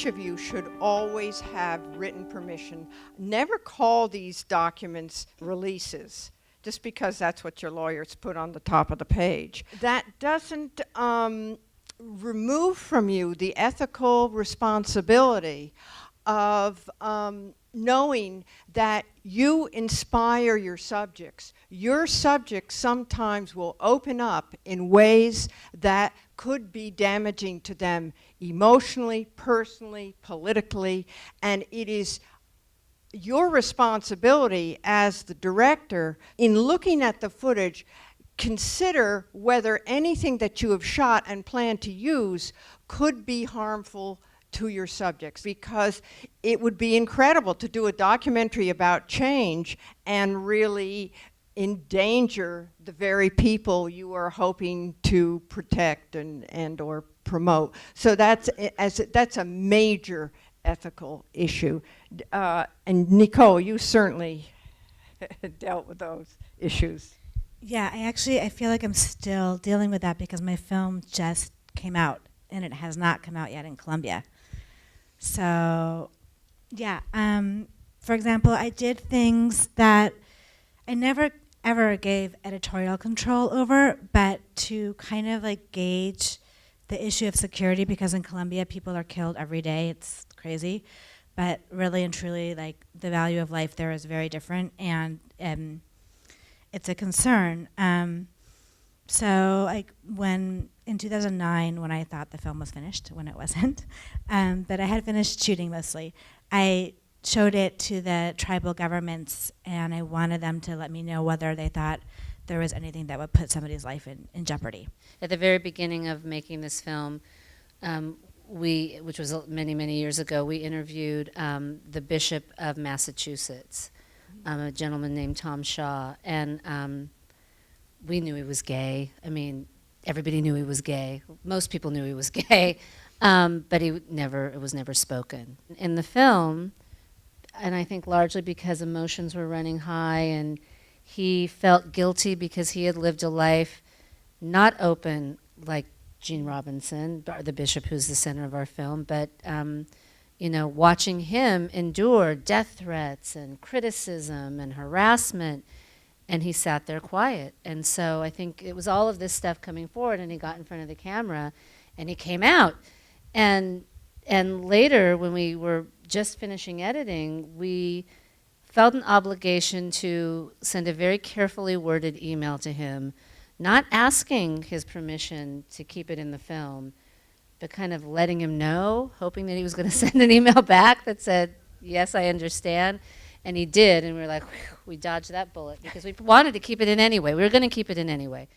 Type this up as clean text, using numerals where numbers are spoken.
each of you should always have written permission. Never call these documents releases, just because that's what your lawyers put on the top of the page. That doesn't remove from you the ethical responsibility of knowing that you inspire your subjects. Your subjects sometimes will open up in ways that could be damaging to them emotionally, personally, politically, and it is your responsibility as the director, in looking at the footage, consider whether anything that you have shot and plan to use could be harmful to your subjects, because it would be incredible to do a documentary about change and really endanger the very people you are hoping to protect and or promote. So that's a major ethical issue. And Nicole, you certainly dealt with those issues. Yeah, I feel like I'm still dealing with that because my film just came out and it has not come out yet in Colombia. So, yeah, for example, I did things that I never ever gave editorial control over, but to kind of like gauge the issue of security, because in Colombia people are killed every day, it's crazy, but really and truly like the value of life there is very different, and it's a concern. So like when in 2009, when I thought the film was finished, when it wasn't, but I had finished shooting mostly, I showed it to the tribal governments and I wanted them to let me know whether they thought there was anything that would put somebody's life in jeopardy. At the very beginning of making this film, which was many, many years ago, we interviewed the Bishop of Massachusetts, a gentleman named Tom Shaw, and we knew he was gay. I mean, everybody knew he was gay. Most people knew he was gay, but it was never spoken. In the film, and I think largely because emotions were running high and he felt guilty because he had lived a life not open like Gene Robinson, the bishop who's the center of our film, but watching him endure death threats and criticism and harassment, and he sat there quiet. And so I think it was all of this stuff coming forward, and he got in front of the camera and he came out. And later, when we were just finishing editing, we felt an obligation to send a very carefully worded email to him, not asking his permission to keep it in the film, but kind of letting him know, hoping that he was going to send an email back that said, yes, I understand. And he did, and we were like, we dodged that bullet, because we wanted to keep it in anyway. We were going to keep it in anyway.